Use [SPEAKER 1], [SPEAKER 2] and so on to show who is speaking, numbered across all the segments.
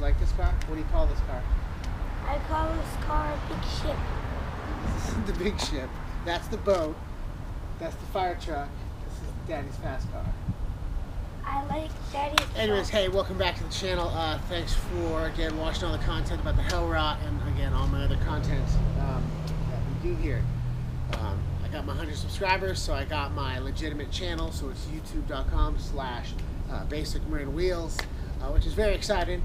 [SPEAKER 1] You like this car? What do you call this car?
[SPEAKER 2] I call this car a big ship.
[SPEAKER 1] This is the big ship. That's the boat. That's the fire truck. This is Daddy's fast car.
[SPEAKER 2] I like Daddy's
[SPEAKER 1] Anyways,
[SPEAKER 2] car.
[SPEAKER 1] hey, welcome back to the channel. Thanks for, again, watching all the content about the Hell Rot and, again, all my other content that we do here. I got my 100 subscribers, so I got my legitimate channel, so it's youtube.com/basic marine wheels, which is very exciting.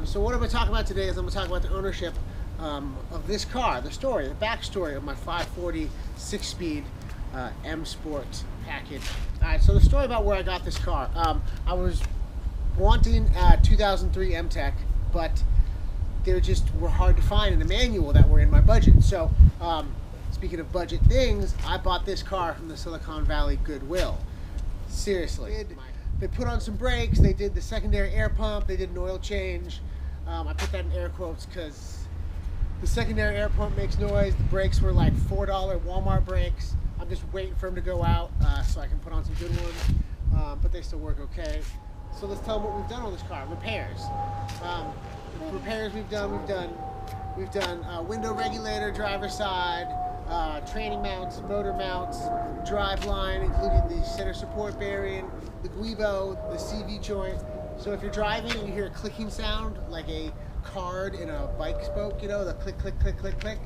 [SPEAKER 1] So what I'm going to talk about today is I'm going to talk about the ownership of this car, the story, the backstory of my 540 6-speed M Sport package. Alright, so the story about where I got this car. I was wanting a 2003 M-Tech, but they just were hard to find in the manual that were in my budget. So, speaking of budget things, I bought this car from the Silicon Valley Goodwill. Seriously. They put on some brakes, they did the secondary air pump, they did an oil change. I put that in air quotes because the secondary air pump makes noise. The brakes were like $4 Walmart brakes. I'm just waiting for them to go out so I can put on some good ones, but they still work okay. So let's tell them what we've done on this car. Repairs. Repairs we've done window regulator, driver side, training mounts, motor mounts, drive line, including the center support bearing, the guibo, the CV joint. So if you're driving and you hear a clicking sound, like a card in a bike spoke, you know, the click, click, click, click, click,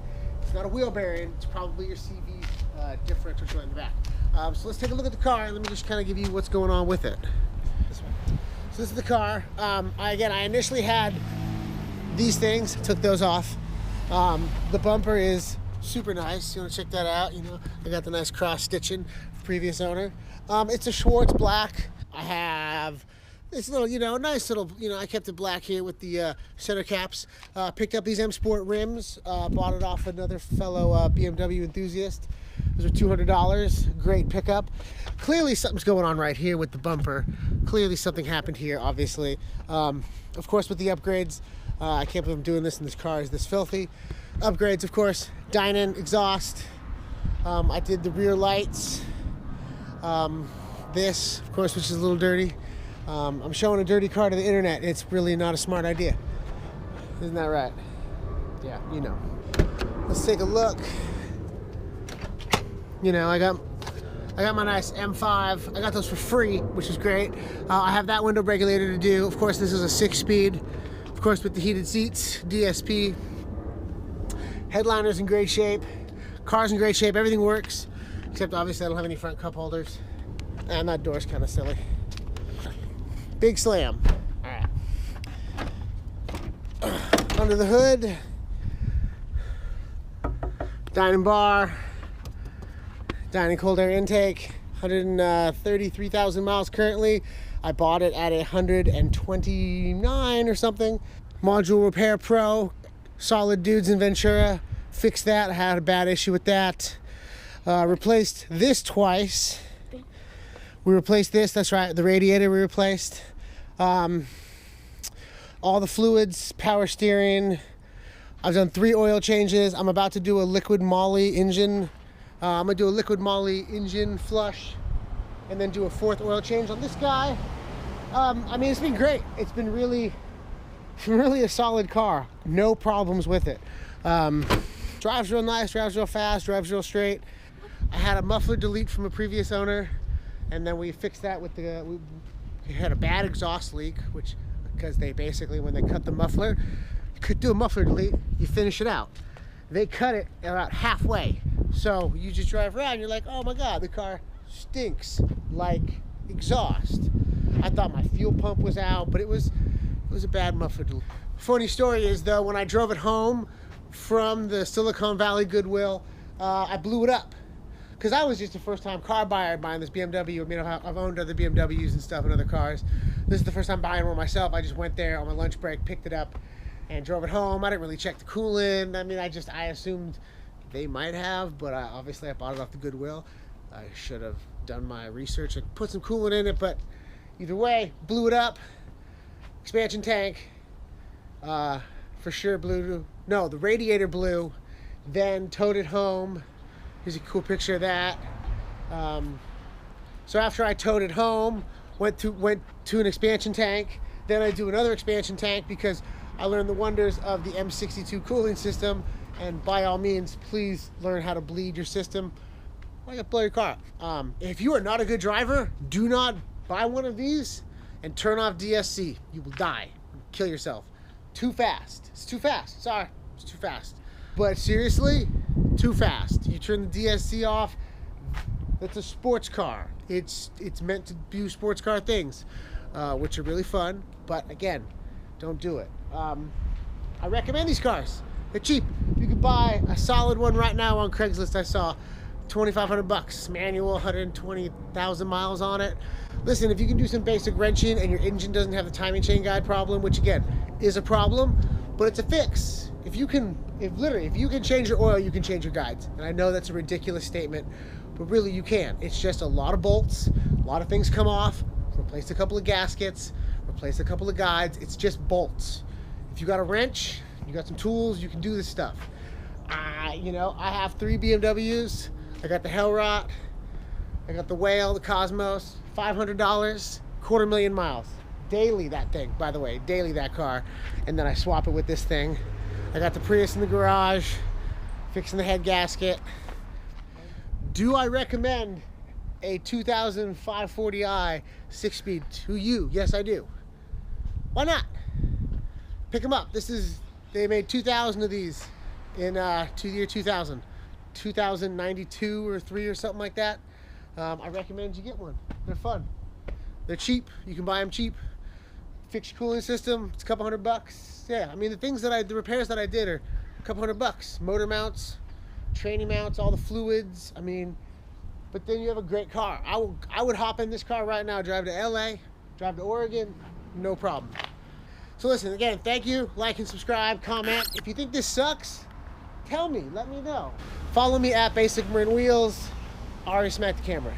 [SPEAKER 1] it's not a wheel bearing, it's probably your CV differential joint in the back. So let's take a look at the car and let me just kind of give you what's going on with it. This way. So this is the car. I initially had these things, took those off. The bumper is super nice. You want to check that out? You know, I got the nice cross stitching, previous owner. It's a Schwartz black. I have this little, you know, nice little, you know, I kept it black here with the center caps. Picked up these M Sport rims. Bought it off another fellow BMW enthusiast. Those are $200. Great pickup. Clearly something's going on right here with the bumper. Clearly something happened here, obviously. Of course, with the upgrades, I can't believe I'm doing this and this car is this filthy. Upgrades, of course, Dynan exhaust. I did the rear lights. This, of course, which is a little dirty. I'm showing a dirty car to the internet. It's really not a smart idea. Isn't that right? Yeah, you know. Let's take a look. You know, I got my nice M5. I got those for free, which is great. I have that window regulator to do. Of course, this is a 6-speed. Of course, with the heated seats, DSP. Headliner's in great shape. Car's in great shape. Everything works. Except, obviously, I don't have any front cup holders. And that door's kind of silly. Big slam. All right. Under the hood. Dynan bar. Dynan cold air intake. 133,000 miles currently. I bought it at 129 or something. Module Repair Pro. Solid dudes in Ventura. Fixed that. I had a bad issue with that. Replaced this twice. We replaced this. That's right. The radiator we replaced. All the fluids, power steering. I've done 3 oil changes. I'm about to do a liquid moly engine. I'm gonna do a liquid moly engine flush and then do a 4th oil change on this guy. I mean, it's been great. It's been really a solid car. No problems with it. Drives real nice, drives real fast, drives real straight. I had a muffler delete from a previous owner, and then we fixed that with we had a bad exhaust leak, which, because they basically, when they cut the muffler, you could do a muffler delete, you finish it out. They cut it about halfway. So you just drive around, you're like, oh my God, the car stinks like exhaust. I thought my fuel pump was out, but it was a bad muffler delete. Funny story is though, when I drove it home from the Silicon Valley Goodwill, I blew it up. Because I was just a first-time car buyer buying this BMW. I mean, I've owned other BMWs and stuff and other cars. This is the first time buying one myself. I just went there on my lunch break, picked it up, and drove it home. I didn't really check the coolant. I mean, I assumed they might have, but obviously I bought it off the Goodwill. I should have done my research and put some coolant in it, but either way, blew it up. Expansion tank, for sure blew. No, the radiator blew. Then towed it home. Here's a cool picture of that. So after I towed it home, went to an expansion tank. Then I do another expansion tank because I learned the wonders of the M62 cooling system, and by all means, please learn how to bleed your system. Why you blow your car up? If you are not a good driver, do not buy one of these and turn off DSC. You will die. You'll kill yourself. Too fast. It's too fast. Sorry, it's too fast. But seriously, too fast. You turn the DSC off. It's a sports car. It's meant to do sports car things, which are really fun. But again, don't do it. I recommend these cars. They're cheap. You can buy a solid one right now on Craigslist. I saw $2,500, manual, 120,000 miles on it. Listen, if you can do some basic wrenching and your engine doesn't have the timing chain guide problem, which again is a problem, but it's a fix. If you can change your oil, you can change your guides. And I know that's a ridiculous statement, but really you can. It's just a lot of bolts, a lot of things come off, replace a couple of gaskets, replace a couple of guides. It's just bolts. If you got a wrench, you got some tools, you can do this stuff. You know, I have 3 BMWs. I got the Hellrot, I got the Whale, the Cosmos, $500, 250,000 miles. Daily, that thing, by the way, daily, that car. And then I swap it with this thing. I got the Prius in the garage, fixing the head gasket. Do I recommend a 2000 540i 6-speed to you? Yes, I do. Why not? Pick them up. They made 2,000 of these in year 2000. 2092 or 3 or something like that. I recommend you get one. They're fun. They're cheap. You can buy them cheap. Fix your cooling system. It's a couple $100. Yeah, I mean the repairs that I did are a couple $100. Motor mounts, training mounts, all the fluids. I mean, but then you have a great car. I would hop in this car right now, drive to LA, drive to Oregon, no problem. So listen, again, thank you. Like and subscribe, comment. If you think this sucks, tell me, let me know. Follow me at Basic Marin Wheels. Already smacked the camera.